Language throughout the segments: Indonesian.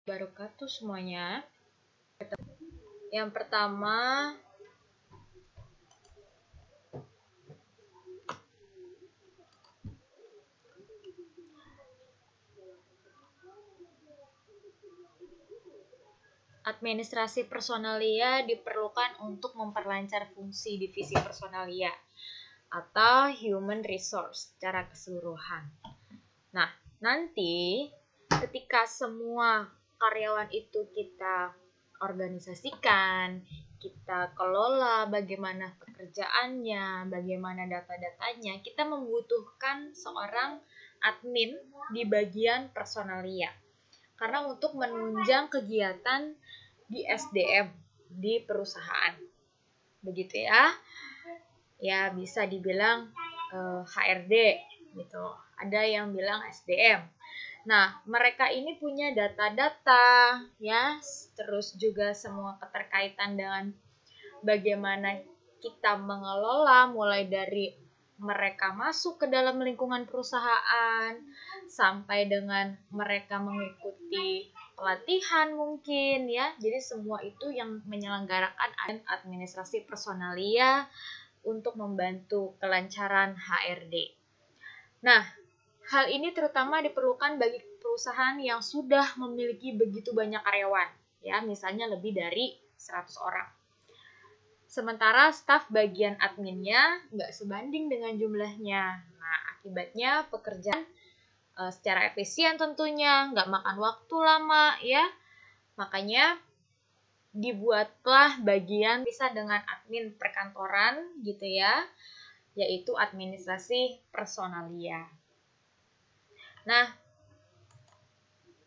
Wabarakatuh semuanya. Yang pertama, administrasi personalia diperlukan untuk memperlancar fungsi divisi personalia atau human resource secara keseluruhan. Nah, nanti ketika semua karyawan itu kita organisasikan, kita kelola bagaimana pekerjaannya, bagaimana data-datanya, kita membutuhkan seorang admin di bagian personalia. Karena untuk menunjang kegiatan di SDM di perusahaan. Begitu ya. Ya, bisa dibilang HRD gitu. Ada yang bilang SDM. Nah, mereka ini punya data-data ya, terus juga semua keterkaitan dengan bagaimana kita mengelola mulai dari mereka masuk ke dalam lingkungan perusahaan sampai dengan mereka mengikuti pelatihan mungkin ya. Jadi semua itu yang menyelenggarakan administrasi personalia untuk membantu kelancaran HRD. Nah, hal ini terutama diperlukan bagi perusahaan yang sudah memiliki begitu banyak karyawan, ya, misalnya lebih dari 100 orang. Sementara staf bagian adminnya nggak sebanding dengan jumlahnya. Nah, akibatnya pekerjaan secara efisien tentunya, nggak makan waktu lama, ya. Makanya dibuatlah bagian bisa dengan admin perkantoran gitu ya, yaitu administrasi personalia. Nah,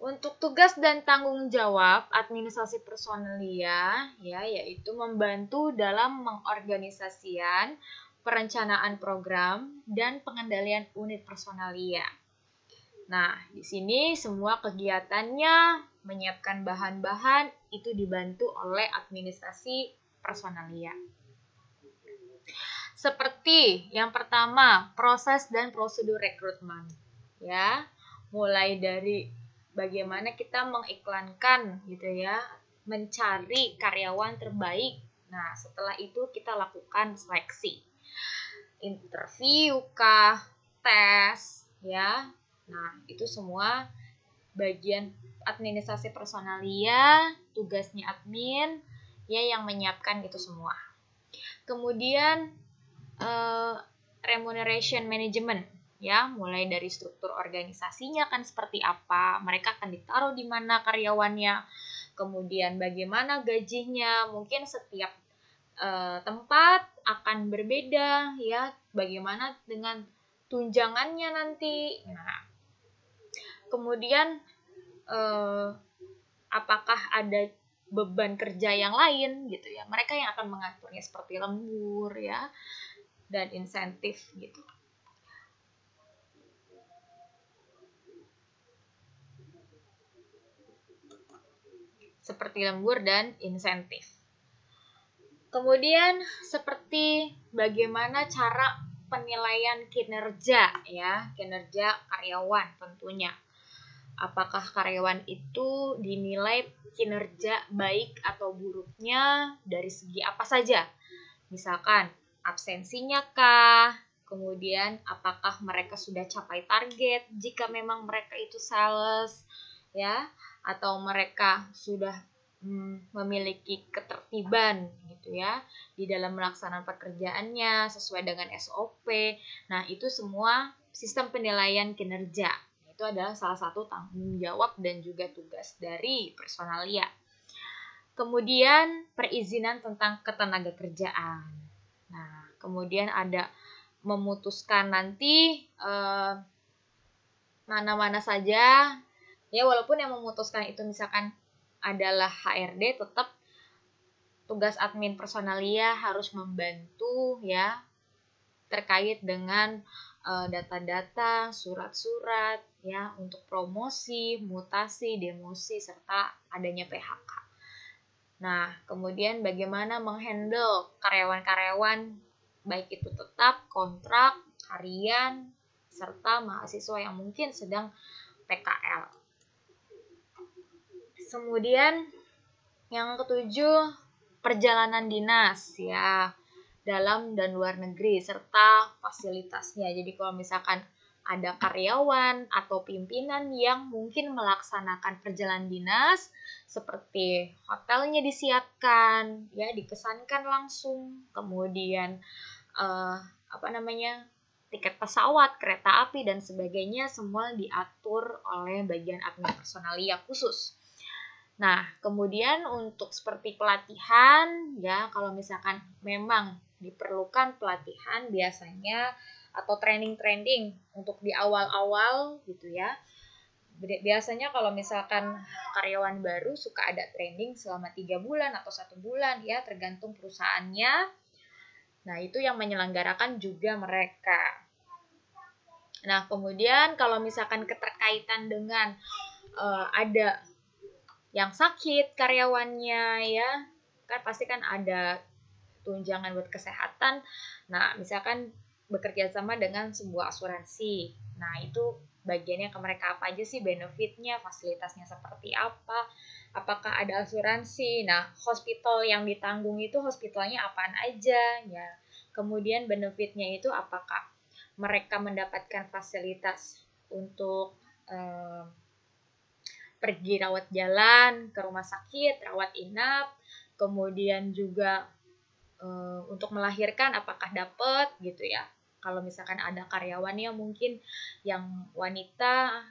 untuk tugas dan tanggung jawab administrasi personalia ya, yaitu membantu dalam mengorganisasikan perencanaan program dan pengendalian unit personalia. Nah, di sini semua kegiatannya menyiapkan bahan-bahan itu dibantu oleh administrasi personalia. Seperti yang pertama, proses dan prosedur rekrutmen. Ya, mulai dari bagaimana kita mengiklankan gitu ya, mencari karyawan terbaik. Nah, setelah itu kita lakukan seleksi. Interview kah, tes ya. Nah, itu semua bagian administrasi personalia, tugasnya admin ya yang menyiapkan itu semua. Kemudian remuneration management ya, mulai dari struktur organisasinya kan seperti apa, mereka akan ditaruh di mana karyawannya, kemudian bagaimana gajinya, mungkin setiap tempat akan berbeda ya, bagaimana dengan tunjangannya nanti. Nah, kemudian apakah ada beban kerja yang lain gitu ya, mereka yang akan mengaturnya seperti lembur ya dan insentif gitu. Seperti lembur dan insentif. Kemudian seperti bagaimana cara penilaian kinerja ya, kinerja karyawan tentunya. Apakah karyawan itu dinilai kinerja baik atau buruknya dari segi apa saja? Misalkan absensinya kah? Kemudian apakah mereka sudah capai target jika memang mereka itu sales ya, atau mereka sudah memiliki ketertiban gitu ya di dalam melaksanakan pekerjaannya sesuai dengan SOP. Nah, itu semua sistem penilaian kinerja. Itu adalah salah satu tanggung jawab dan juga tugas dari personalia. Kemudian perizinan tentang ketenagakerjaan. Nah, kemudian ada memutuskan nanti mana-mana saja ya, walaupun yang memutuskan itu misalkan adalah HRD, tetap tugas admin personalia harus membantu ya terkait dengan data-data, surat-surat ya untuk promosi, mutasi, demosi serta adanya PHK. Nah, kemudian bagaimana menghandle karyawan-karyawan baik itu tetap, kontrak, harian, serta mahasiswa yang mungkin sedang PKL. Kemudian yang ketujuh, perjalanan dinas ya, dalam dan luar negeri serta fasilitasnya. Jadi kalau misalkan ada karyawan atau pimpinan yang mungkin melaksanakan perjalanan dinas, seperti hotelnya disiapkan, ya dikesankan langsung, kemudian tiket pesawat, kereta api dan sebagainya semua diatur oleh bagian admin personalia khusus. Nah, kemudian untuk seperti pelatihan, ya kalau misalkan memang diperlukan pelatihan biasanya atau training untuk di awal-awal gitu ya. Biasanya kalau misalkan karyawan baru suka ada training selama 3 bulan atau 1 bulan ya, tergantung perusahaannya. Nah, itu yang menyelenggarakan juga mereka. Nah, kemudian kalau misalkan keterkaitan dengan ada yang sakit karyawannya ya, kan pasti kan ada tunjangan buat kesehatan. Nah, misalkan bekerja sama dengan sebuah asuransi. Nah, itu bagiannya ke mereka apa aja sih benefitnya, fasilitasnya seperti apa, apakah ada asuransi. Nah, hospital yang ditanggung itu hospitalnya apaan aja ya. Kemudian benefitnya itu apakah mereka mendapatkan fasilitas untuk pergi rawat jalan ke rumah sakit, rawat inap, kemudian juga untuk melahirkan apakah dapat gitu ya. Kalau misalkan ada karyawannya mungkin yang wanita,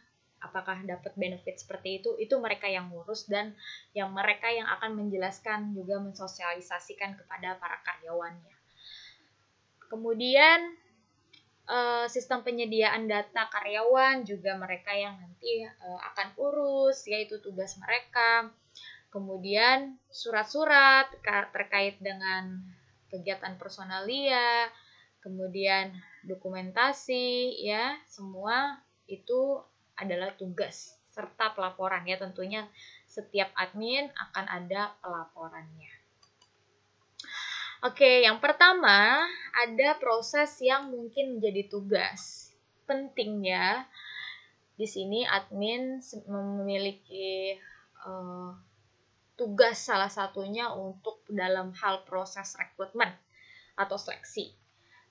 apakah dapat benefit seperti itu mereka yang ngurus dan yang mereka yang akan menjelaskan juga mensosialisasikan kepada para karyawannya. Kemudian sistem penyediaan data karyawan juga mereka yang nanti akan urus, yaitu tugas mereka. Kemudian surat-surat terkait dengan kegiatan personalia, kemudian dokumentasi ya, semua itu adalah tugas serta pelaporan ya, tentunya setiap admin akan ada pelaporannya. Oke, yang pertama ada proses yang mungkin menjadi tugas penting ya. Di sini admin memiliki tugas salah satunya untuk dalam hal proses rekrutmen atau seleksi.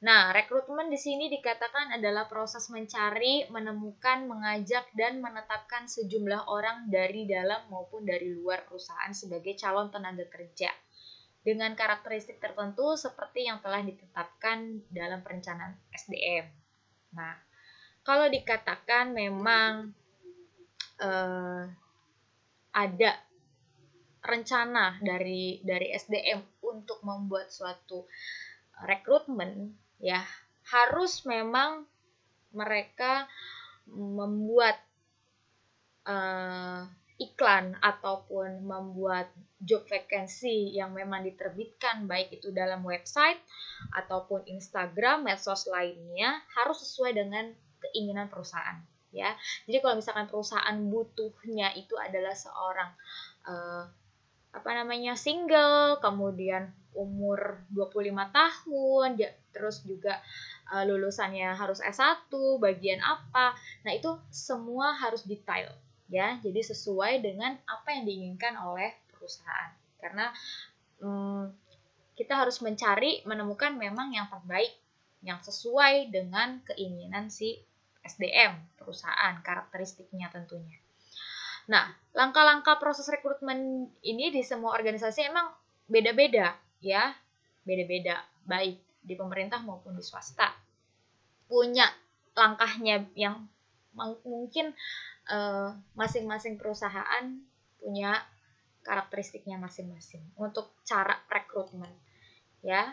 Nah, rekrutmen di sini dikatakan adalah proses mencari, menemukan, mengajak, dan menetapkan sejumlah orang dari dalam maupun dari luar perusahaan sebagai calon tenaga kerja dengan karakteristik tertentu seperti yang telah ditetapkan dalam perencanaan SDM. Nah, kalau dikatakan memang ada rencana dari SDM untuk membuat suatu rekrutmen, ya harus memang mereka membuat iklan ataupun membuat job vacancy yang memang diterbitkan baik itu dalam website ataupun Instagram, medsos lainnya harus sesuai dengan keinginan perusahaan ya. Jadi kalau misalkan perusahaan butuhnya itu adalah seorang single, kemudian umur 25 tahun, terus juga lulusannya harus S1, bagian apa. Nah, itu semua harus detail ya. Jadi sesuai dengan apa yang diinginkan oleh perusahaan. Karena kita harus menemukan memang yang terbaik, yang sesuai dengan keinginan si SDM perusahaan, karakteristiknya tentunya. Nah, langkah-langkah proses rekrutmen ini di semua organisasi emang beda-beda ya, beda-beda baik di pemerintah maupun di swasta. Punya langkahnya yang mungkin masing-masing perusahaan punya karakteristiknya masing-masing untuk cara rekrutmen ya.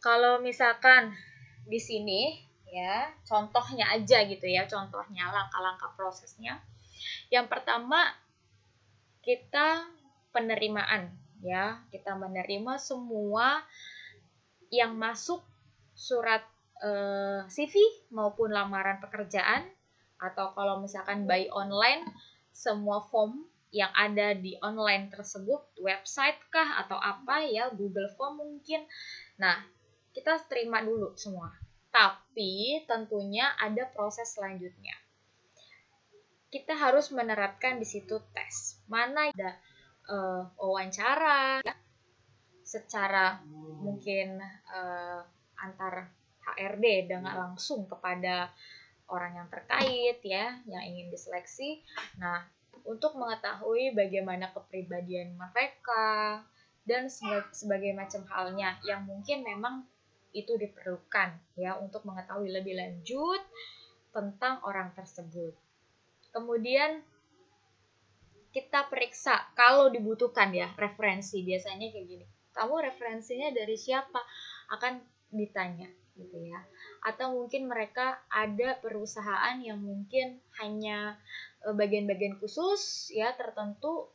Kalau misalkan di sini ya, contohnya aja gitu ya, contohnya langkah-langkah prosesnya. Yang pertama, kita penerimaan ya, kita menerima semua yang masuk surat CV maupun lamaran pekerjaan, atau kalau misalkan by online, semua form yang ada di online tersebut, website kah atau apa ya, Google Form mungkin. Nah, kita terima dulu semua. Tapi tentunya ada proses selanjutnya. kita harus menerapkan di situ tes. Mana ada wawancara ya, secara mungkin antar HRD dengan langsung kepada orang yang terkait ya, yang ingin diseleksi. Nah, untuk mengetahui bagaimana kepribadian mereka dan sebagai macam halnya yang mungkin memang itu diperlukan ya untuk mengetahui lebih lanjut tentang orang tersebut. Kemudian kita periksa kalau dibutuhkan ya referensi, biasanya kayak gini. Kamu referensinya dari siapa? Akan ditanya gitu ya. Atau mungkin mereka ada perusahaan yang mungkin hanya bagian-bagian khusus ya tertentu,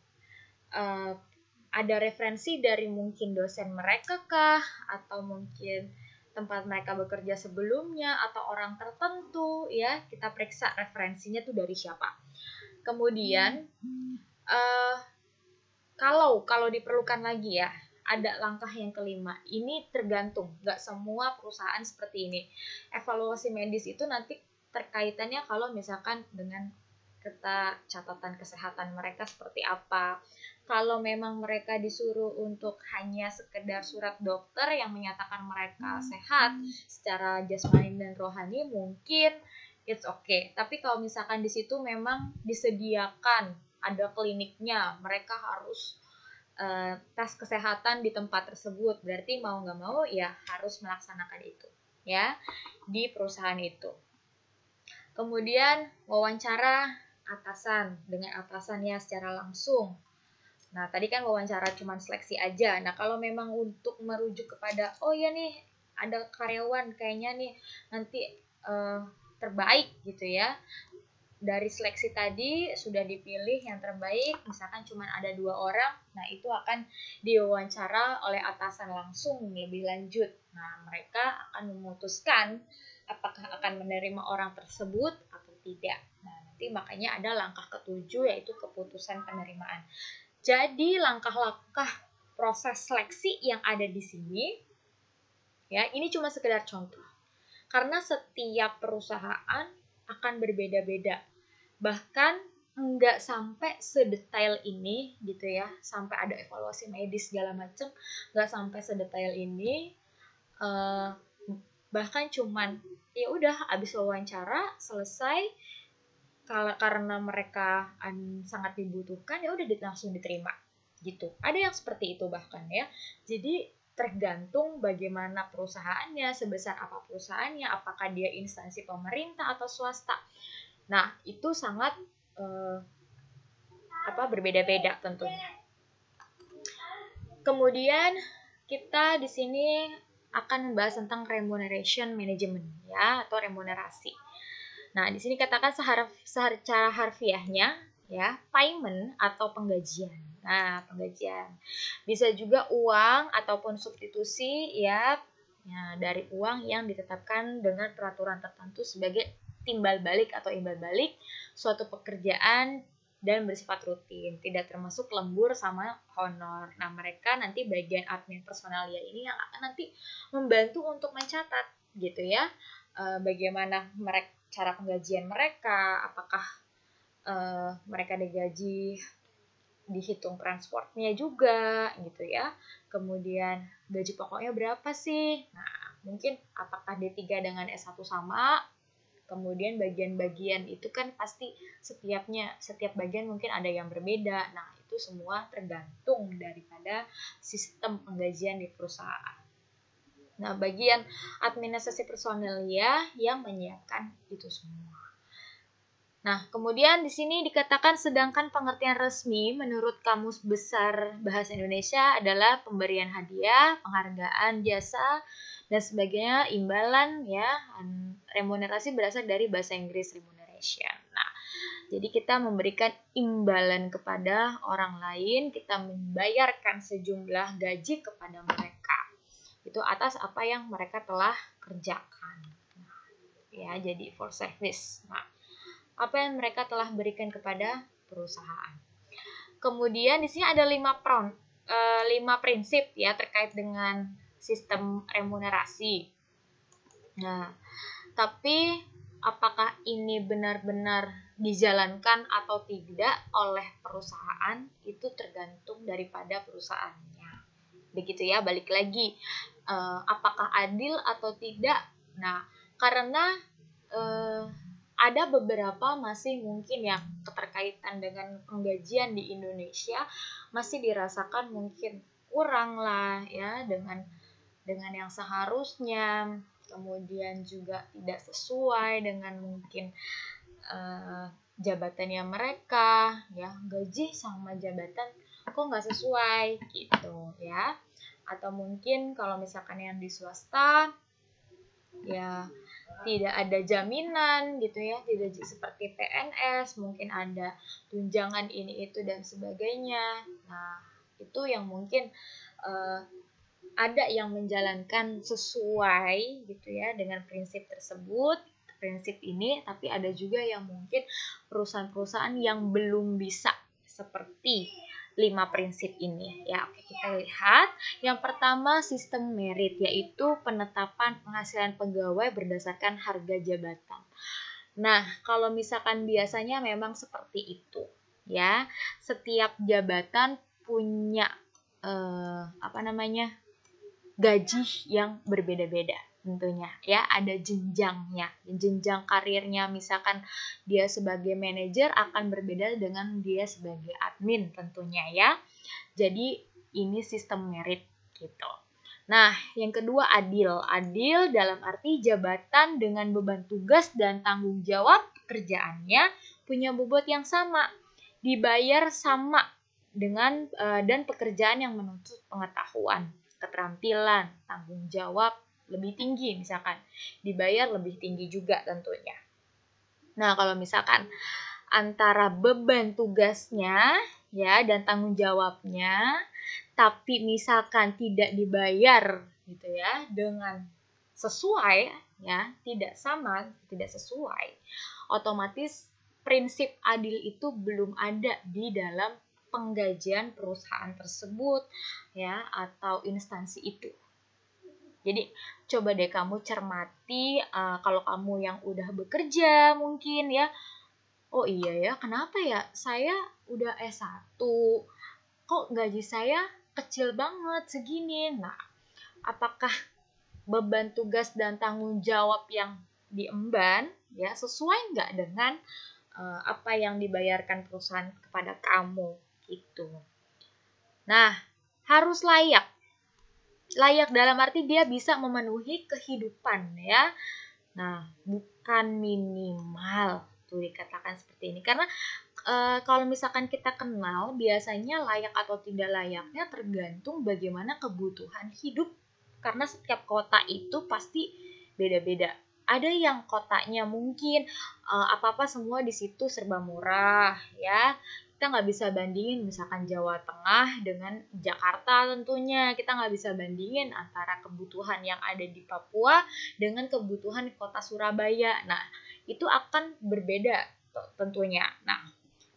ada referensi dari mungkin dosen mereka kah, atau mungkin tempat mereka bekerja sebelumnya, atau orang tertentu ya, kita periksa referensinya tuh dari siapa. Kemudian kalau diperlukan lagi ya, ada langkah yang kelima. Ini tergantung, nggak semua perusahaan seperti ini. Evaluasi medis itu nanti terkaitannya kalau misalkan dengan catatan kesehatan mereka seperti apa. Kalau memang mereka disuruh untuk hanya sekedar surat dokter yang menyatakan mereka sehat secara jasmani dan rohani, mungkin it's okay. Tapi kalau misalkan di situ memang disediakan ada kliniknya, mereka harus tes kesehatan di tempat tersebut, berarti mau nggak mau ya harus melaksanakan itu ya di perusahaan itu. Kemudian wawancara atasan dengan atasannya secara langsung. Nah, tadi kan wawancara cuma seleksi aja. Nah, kalau memang untuk merujuk kepada, oh ya nih, ada karyawan kayaknya nih nanti terbaik gitu ya. Dari seleksi tadi sudah dipilih yang terbaik, misalkan cuma ada 2 orang, nah itu akan diwawancara oleh atasan langsung lebih lanjut. Nah, mereka akan memutuskan apakah akan menerima orang tersebut atau tidak. Nah, nanti makanya ada langkah ke-7 yaitu keputusan penerimaan. Jadi langkah-langkah proses seleksi yang ada di sini ya, ini cuma sekedar contoh. Karena setiap perusahaan akan berbeda-beda. Bahkan nggak sampai sedetail ini gitu ya, sampai ada evaluasi medis segala macam, nggak sampai sedetail ini. Bahkan cuman ya udah abis wawancara selesai, karena mereka sangat dibutuhkan ya udah langsung diterima gitu. Ada yang seperti itu bahkan ya. Jadi tergantung bagaimana perusahaannya, sebesar apa perusahaannya, apakah dia instansi pemerintah atau swasta. Nah, itu sangat berbeda-beda tentunya. Kemudian kita di sini akan membahas tentang remuneration management ya, atau remunerasi. Nah, di sini katakan secara harfiahnya ya, payment atau penggajian. Nah, penggajian bisa juga uang ataupun substitusi ya dari uang yang ditetapkan dengan peraturan tertentu sebagai timbal balik atau imbal balik suatu pekerjaan dan bersifat rutin, tidak termasuk lembur sama honor. Nah, mereka nanti bagian admin personalia ini yang akan nanti membantu untuk mencatat gitu ya, bagaimana cara penggajian mereka, apakah mereka digaji dihitung transportnya juga gitu ya. Kemudian gaji pokoknya berapa sih? Nah, mungkin apakah D3 dengan S1 sama? Kemudian bagian-bagian itu kan pasti setiap bagian mungkin ada yang berbeda. Nah, itu semua tergantung daripada sistem penggajian di perusahaan. Nah, bagian administrasi personel ya yang menyiapkan itu semua. Nah, kemudian di sini dikatakan sedangkan pengertian resmi menurut Kamus Besar Bahasa Indonesia adalah pemberian hadiah, penghargaan jasa, dan sebagainya, imbalan ya. Remunerasi berasal dari bahasa Inggris remuneration. Nah, jadi kita memberikan imbalan kepada orang lain, kita membayarkan sejumlah gaji kepada mereka. Itu atas apa yang mereka telah kerjakan. Nah, ya, jadi for service. Nah, apa yang mereka telah berikan kepada perusahaan. Kemudian di sini ada 5 prinsip ya terkait dengan sistem remunerasi. Nah, tapi apakah ini benar-benar dijalankan atau tidak oleh perusahaan itu tergantung daripada perusahaannya. Begitu ya, balik lagi, apakah adil atau tidak. Nah, karena ada beberapa masih mungkin yang keterkaitan dengan penggajian di Indonesia masih dirasakan mungkin kurang lah ya, dengan yang seharusnya, kemudian juga tidak sesuai dengan mungkin jabatannya mereka ya, gaji sama jabatan kok nggak sesuai gitu ya. Atau mungkin kalau misalkan yang di swasta ya tidak ada jaminan gitu ya, tidak seperti PNS, mungkin ada tunjangan ini itu dan sebagainya. Nah, itu yang mungkin ada yang menjalankan sesuai gitu ya dengan prinsip tersebut, prinsip ini, tapi ada juga yang mungkin perusahaan-perusahaan yang belum bisa seperti 5 prinsip ini ya. Oke, kita lihat. Yang pertama, sistem merit, yaitu penetapan penghasilan pegawai berdasarkan harga jabatan. Nah, kalau misalkan biasanya memang seperti itu ya. Setiap jabatan punya gaji yang berbeda-beda tentunya ya, ada jenjangnya. Jenjang karirnya, misalkan dia sebagai manajer akan berbeda dengan dia sebagai admin tentunya ya. Jadi ini sistem merit gitu. Nah, yang kedua adil. Adil dalam arti jabatan dengan beban tugas dan tanggung jawab pekerjaannya punya bobot yang sama, dibayar sama dengan dan pekerjaan yang menuntut pengetahuan, keterampilan, tanggung jawab lebih tinggi, misalkan dibayar lebih tinggi juga tentunya. Nah, kalau misalkan antara beban tugasnya ya dan tanggung jawabnya, tapi misalkan tidak dibayar gitu ya dengan sesuai ya, tidak sama, tidak sesuai, otomatis prinsip adil itu belum ada di dalam penggajian perusahaan tersebut ya, atau instansi itu. Jadi coba deh kamu cermati, kalau kamu yang udah bekerja mungkin ya, oh iya ya, kenapa ya saya udah S1 kok gaji saya kecil banget segini. Nah, apakah beban tugas dan tanggung jawab yang diemban ya sesuai nggak dengan apa yang dibayarkan perusahaan kepada kamu gitu. Nah, harus layak. Layak dalam arti dia bisa memenuhi kehidupan ya. Nah, bukan minimal tuh dikatakan seperti ini. Karena kalau misalkan kita kenal, biasanya layak atau tidak layaknya tergantung bagaimana kebutuhan hidup. Karena setiap kota itu pasti beda-beda. Ada yang kotanya mungkin apa-apa semua di situ serba murah ya. Kita nggak bisa bandingin misalkan Jawa Tengah dengan Jakarta tentunya. Kita nggak bisa bandingin antara kebutuhan yang ada di Papua dengan kebutuhan di kota Surabaya. Nah, itu akan berbeda tentunya. Nah,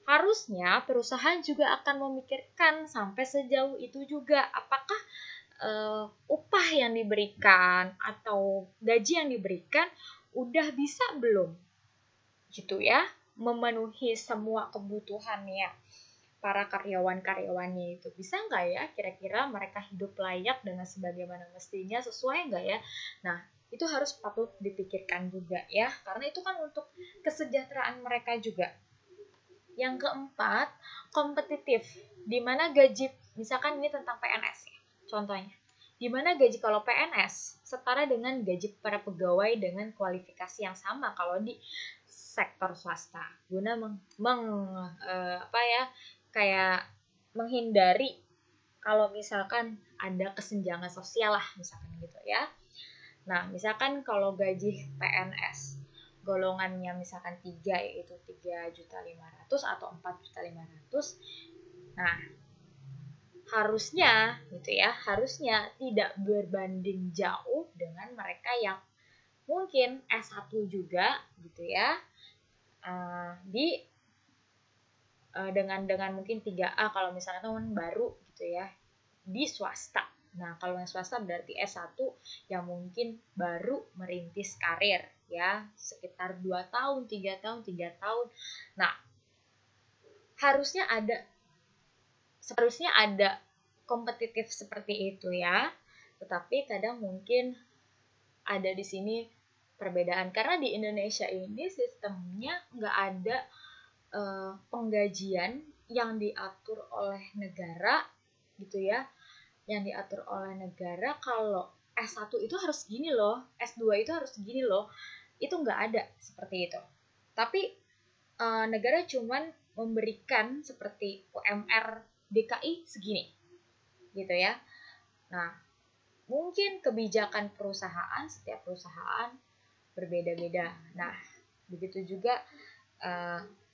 harusnya perusahaan juga akan memikirkan sampai sejauh itu juga. Apakah upah yang diberikan atau gaji yang diberikan udah bisa belum? Gitu ya, memenuhi semua kebutuhannya para karyawan-karyawannya itu. Bisa nggak ya kira-kira mereka hidup layak dengan sebagaimana mestinya, sesuai nggak ya? Nah, itu harus patut dipikirkan juga ya, karena itu kan untuk kesejahteraan mereka juga. Yang keempat, kompetitif. Di mana gaji, misalkan ini tentang PNS ya, contohnya. Di mana gaji kalau PNS setara dengan gaji para pegawai dengan kualifikasi yang sama kalau di sektor swasta, guna kayak menghindari kalau misalkan ada kesenjangan sosial lah misalkan gitu ya. Nah, misalkan kalau gaji PNS golongannya misalkan 3 yaitu 3.500.000 atau 4.500.000. Nah, harusnya gitu ya, harusnya tidak berbanding jauh dengan mereka yang mungkin S1 juga gitu ya. Dengan mungkin 3A kalau misalnya teman baru gitu ya di swasta. Nah, kalau yang swasta berarti S1 yang mungkin baru merintis karir ya, sekitar 2 tahun, 3 tahun, 3 tahun. Nah, seharusnya ada kompetitif seperti itu ya. Tetapi kadang mungkin ada di sini perbedaan karena di Indonesia ini sistemnya nggak ada penggajian yang diatur oleh negara gitu ya, yang diatur oleh negara kalau S1 itu harus gini loh, S2 itu harus gini loh, itu nggak ada seperti itu. Tapi negara cuman memberikan seperti UMR DKI segini gitu ya. Nah, mungkin kebijakan perusahaan, setiap perusahaan berbeda-beda. Nah, begitu juga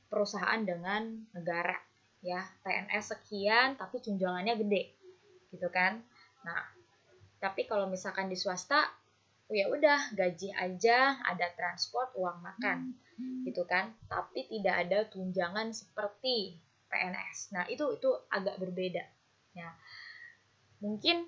perusahaan dengan negara ya, PNS sekian tapi tunjangannya gede gitu kan. Nah, tapi kalau misalkan di swasta ya udah gaji aja, ada transport, uang makan gitu kan, tapi tidak ada tunjangan seperti PNS. Nah, itu agak berbeda ya. Mungkin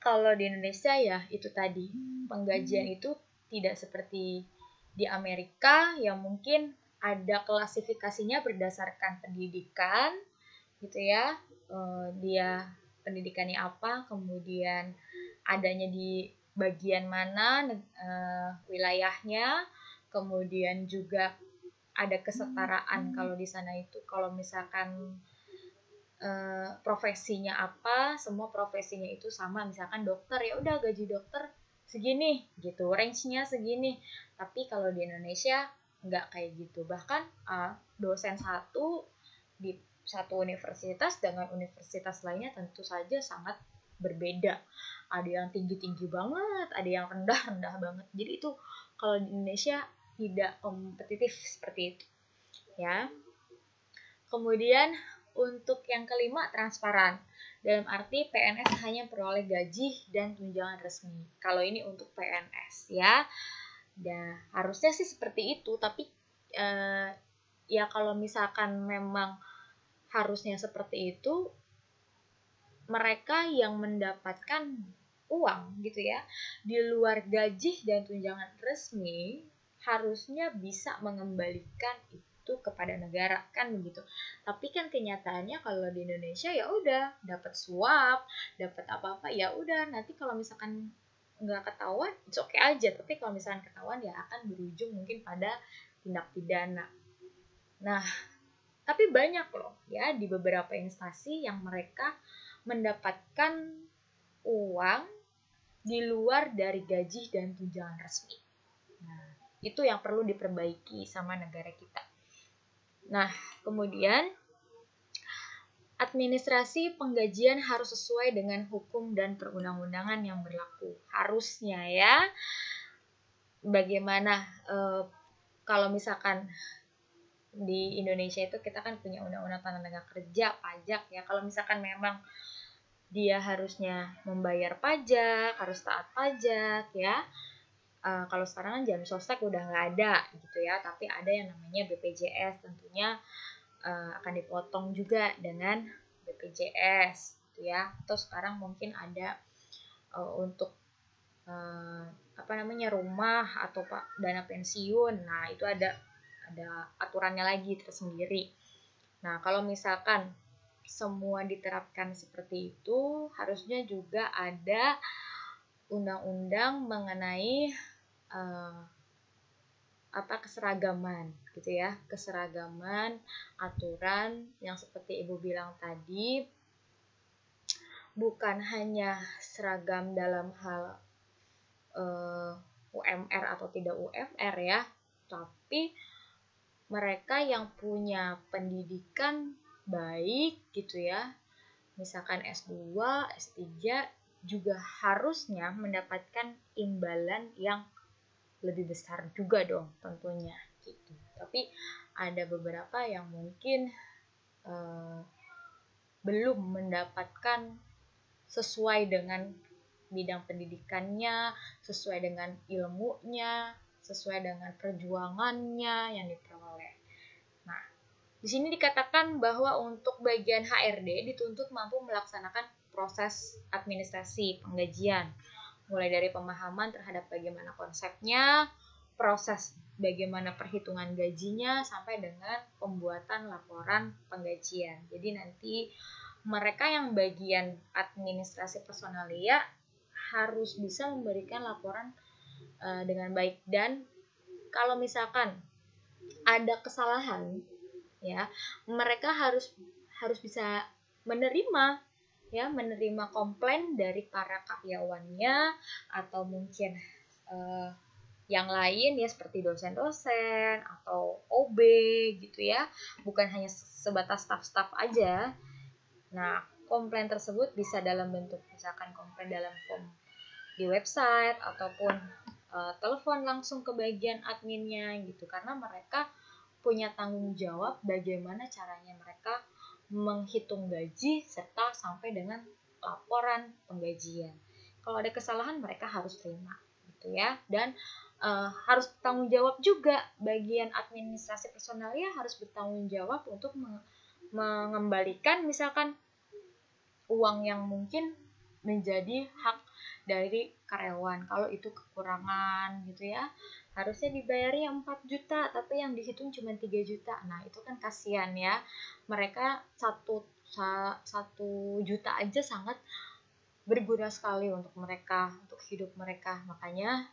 kalau di Indonesia ya itu tadi, penggajian itu tidak seperti di Amerika yang mungkin ada klasifikasinya berdasarkan pendidikan gitu ya. Dia pendidikannya apa, kemudian adanya di bagian mana wilayahnya, kemudian juga ada kesetaraan kalau di sana itu kalau misalkan profesinya apa, semua profesinya itu sama. Misalkan dokter ya udah gaji dokter segini gitu, range-nya segini. Tapi kalau di Indonesia nggak kayak gitu. Bahkan dosen satu di satu universitas dengan universitas lainnya tentu saja sangat berbeda. Ada yang tinggi-tinggi banget, ada yang rendah-rendah banget. Jadi itu kalau di Indonesia tidak kompetitif seperti itu ya. Kemudian untuk yang kelima, transparan. Dalam arti PNS hanya peroleh gaji dan tunjangan resmi. Kalau ini untuk PNS ya. Dan harusnya sih seperti itu, tapi ya kalau misalkan memang harusnya seperti itu, mereka yang mendapatkan uang gitu ya, di luar gaji dan tunjangan resmi, harusnya bisa mengembalikan itu kepada negara kan begitu. Tapi kan kenyataannya kalau di Indonesia ya udah dapat suap, dapat apa-apa ya udah, nanti kalau misalkan nggak ketahuan it's okay aja, tapi kalau misalkan ketahuan ya akan berujung mungkin pada tindak pidana. Nah, tapi banyak loh ya di beberapa instansi yang mereka mendapatkan uang di luar dari gaji dan tunjangan resmi. Nah, itu yang perlu diperbaiki sama negara kita. Nah, kemudian administrasi penggajian harus sesuai dengan hukum dan perundang-undangan yang berlaku. Harusnya ya. Bagaimana kalau misalkan di Indonesia itu kita kan punya undang-undang tenaga kerja, pajak ya. Kalau misalkan memang dia harusnya membayar pajak, harus taat pajak ya. Kalau sekarang kan jam sostek udah nggak ada gitu ya, tapi ada yang namanya BPJS, tentunya akan dipotong juga dengan BPJS gitu ya. Atau sekarang mungkin ada untuk rumah atau dana pensiun. Nah, itu ada aturannya lagi tersendiri. Nah, kalau misalkan semua diterapkan seperti itu, harusnya juga ada undang-undang mengenai keseragaman gitu ya, keseragaman aturan yang seperti Ibu bilang tadi, bukan hanya seragam dalam hal UMR atau tidak UMR ya, tapi mereka yang punya pendidikan baik gitu ya, misalkan S2, S3 juga harusnya mendapatkan imbalan yang lebih besar juga dong tentunya gitu. Tapi ada beberapa yang mungkin belum mendapatkan sesuai dengan bidang pendidikannya, sesuai dengan ilmunya, sesuai dengan perjuangannya yang diperoleh. Nah, Di sini dikatakan bahwa untuk bagian HRD dituntut mampu melaksanakan proses administrasi penggajian, mulai dari pemahaman terhadap bagaimana konsepnya, proses bagaimana perhitungan gajinya, sampai dengan pembuatan laporan penggajian. Jadi nanti mereka yang bagian administrasi personalia harus bisa memberikan laporan dengan baik, dan kalau misalkan ada kesalahan, ya mereka harus bisa menerima komplain dari para karyawannya atau mungkin yang lain ya, seperti dosen-dosen atau OB gitu ya, bukan hanya sebatas staf-staf aja. Nah, komplain tersebut bisa dalam bentuk misalkan komplain dalam form di website ataupun telepon langsung ke bagian adminnya gitu, karena mereka punya tanggung jawab bagaimana caranya mereka menghitung gaji serta sampai dengan laporan penggajian. Kalau ada kesalahan mereka harus terima gitu ya, dan harus tanggung jawab juga, bagian administrasi personalia harus bertanggung jawab untuk mengembalikan misalkan uang yang mungkin menjadi hak dari karyawan. Kalau itu kekurangan gitu ya, harusnya dibayarnya 4 juta tapi yang dihitung cuma 3 juta. Nah, itu kan kasihan ya. Mereka 1 juta aja sangat berguna sekali untuk mereka, untuk hidup mereka. Makanya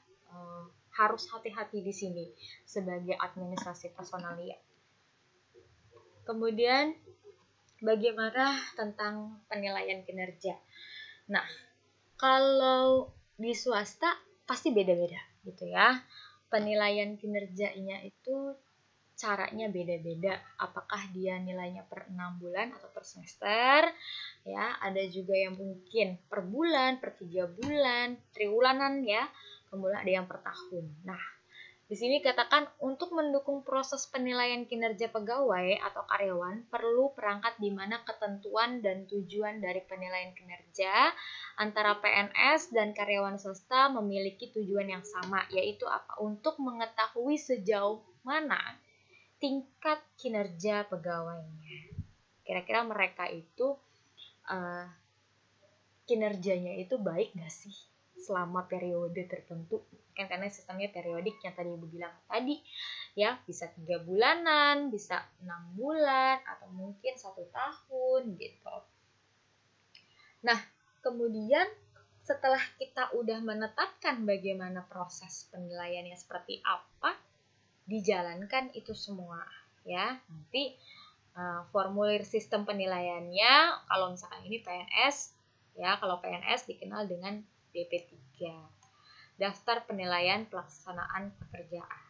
harus hati-hati di sini sebagai administrasi personalia. Kemudian bagaimana tentang penilaian kinerja? Nah, kalau di swasta pasti beda-beda gitu ya. Penilaian kinerjanya itu caranya beda-beda. Apakah dia nilainya per 6 bulan atau per semester? Ya, ada juga yang mungkin per bulan, per 3 bulan, triwulanan ya. Kemudian ada yang per tahun. Nah, di sini katakan untuk mendukung proses penilaian kinerja pegawai atau karyawan perlu perangkat di mana ketentuan dan tujuan dari penilaian kinerja antara PNS dan karyawan swasta memiliki tujuan yang sama, yaitu apa? Untuk mengetahui sejauh mana tingkat kinerja pegawainya. Kira-kira mereka itu kinerjanya itu baik gak sih selama periode tertentu, kan karena sistemnya periodik yang tadi Ibu bilang tadi ya, bisa 3 bulanan, bisa 6 bulan atau mungkin 1 tahun gitu. Nah, kemudian setelah kita udah menetapkan bagaimana proses penilaiannya seperti apa, dijalankan itu semua ya. Nanti formulir sistem penilaiannya, kalau misalkan ini PNS ya, kalau PNS dikenal dengan DP3, daftar penilaian pelaksanaan pekerjaan.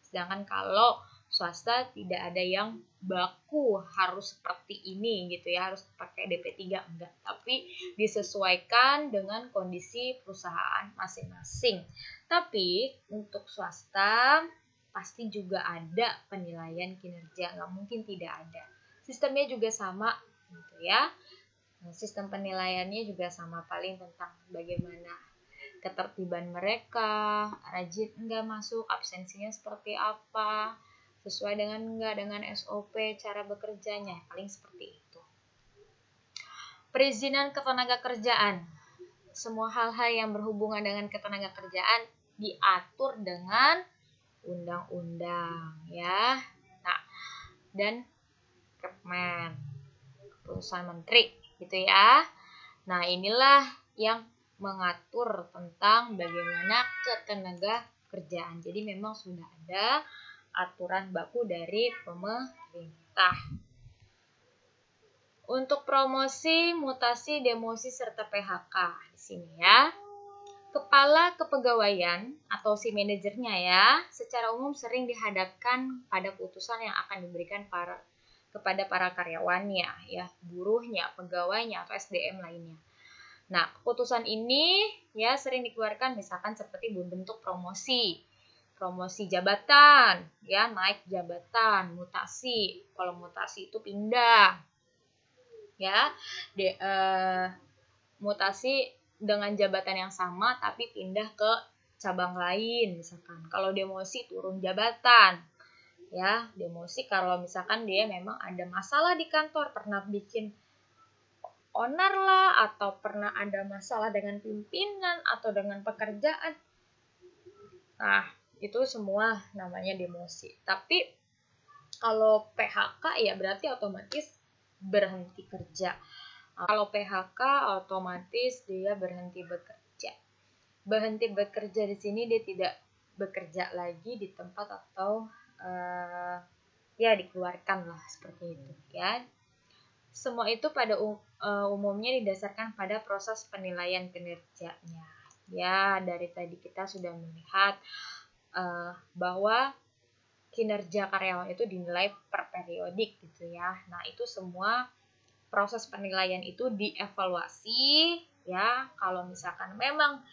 Sedangkan kalau swasta tidak ada yang baku harus seperti ini gitu ya, harus pakai DP3, enggak, tapi disesuaikan dengan kondisi perusahaan masing-masing. Tapi untuk swasta pasti juga ada penilaian kinerja, nggak mungkin tidak ada. Sistemnya juga sama gitu ya. Sistem penilaiannya juga sama, paling tentang bagaimana ketertiban mereka, rajin enggak masuk, absensinya seperti apa, sesuai dengan enggak dengan SOP cara bekerjanya, paling seperti itu. Perizinan ketenaga kerjaan. Semua hal-hal yang berhubungan dengan ketenaga kerjaan diatur dengan undang-undang ya. Nah, dan Kepmen, keputusan menteri gitu ya. Nah, inilah yang mengatur tentang bagaimana ketenaga kerjaan. Jadi memang sudah ada aturan baku dari pemerintah. Untuk promosi, mutasi, demosi serta PHK di sini ya. Kepala kepegawaian atau si manajernya ya, secara umum sering dihadapkan pada putusan yang akan diberikan kepada para karyawannya ya, buruhnya, pegawainya atau SDM lainnya. Nah, keputusan ini ya sering dikeluarkan misalkan seperti bentuk promosi jabatan ya, naik jabatan, mutasi. Kalau mutasi itu pindah ya, mutasi dengan jabatan yang sama tapi pindah ke cabang lain misalkan. Kalau demosi turun jabatan Ya, demosi kalau misalkan dia memang ada masalah di kantor, pernah bikin onar lah, atau pernah ada masalah dengan pimpinan atau dengan pekerjaan. Nah, itu semua namanya demosi. Tapi kalau PHK ya berarti otomatis berhenti kerja. Kalau PHK otomatis dia berhenti bekerja. Berhenti bekerja di sini dia tidak bekerja lagi di tempat atau ya dikeluarkan lah seperti itu ya. Semua itu pada umumnya didasarkan pada proses penilaian kinerjanya. Ya, dari tadi kita sudah melihat bahwa kinerja karyawan itu dinilai per periodik gitu ya. Nah, itu semua proses penilaian itu dievaluasi ya. Kalau misalkan memang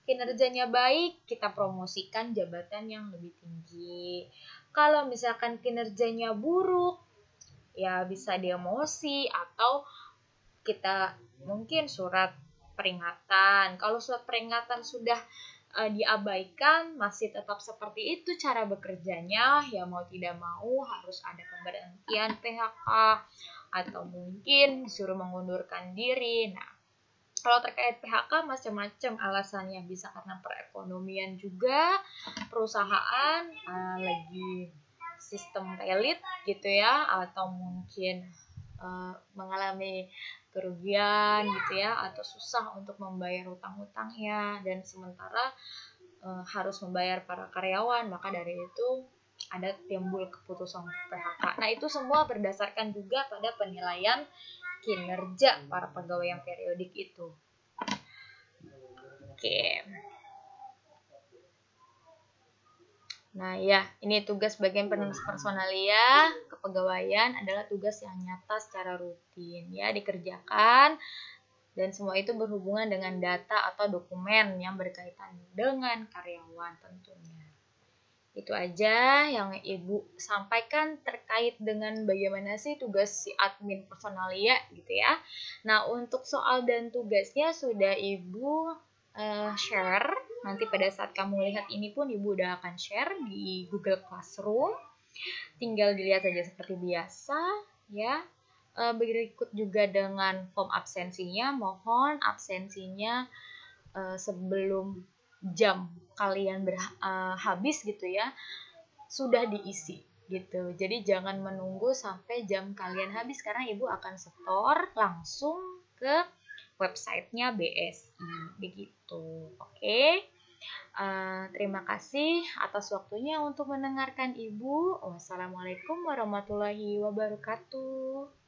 kinerjanya baik, kita promosikan jabatan yang lebih tinggi. Kalau misalkan kinerjanya buruk, ya bisa demosi atau kita mungkin surat peringatan. Kalau surat peringatan sudah diabaikan, masih tetap seperti itu cara bekerjanya, ya mau tidak mau harus ada pemberhentian PHK atau mungkin disuruh mengundurkan diri. Nah, kalau terkait PHK macam-macam alasannya, bisa karena perekonomian juga, perusahaan lagi sistem pelit gitu ya, atau mungkin mengalami kerugian gitu ya, atau susah untuk membayar hutang-hutangnya, dan sementara harus membayar para karyawan, maka dari itu ada timbul keputusan PHK. Nah, itu semua berdasarkan juga pada penilaian kinerja para pegawai yang periodik itu. Oke. Nah ya, ini tugas bagian penulis personalia kepegawaian adalah tugas yang nyata secara rutin ya dikerjakan, dan semua itu berhubungan dengan data atau dokumen yang berkaitan dengan karyawan tentunya. Itu aja yang Ibu sampaikan terkait dengan bagaimana sih tugas si admin personalia gitu ya. Nah, untuk soal dan tugasnya sudah Ibu share. Nanti pada saat kamu lihat ini pun Ibu udah akan share di Google Classroom. Tinggal dilihat saja seperti biasa ya. Berikut juga dengan form absensinya. Mohon absensinya sebelum jam kalian habis gitu ya, sudah diisi gitu. Jadi jangan menunggu sampai jam kalian habis, karena Ibu akan setor langsung ke websitenya BSI begitu. Oke. Terima kasih atas waktunya untuk mendengarkan Ibu. Wassalamualaikum warahmatullahi wabarakatuh.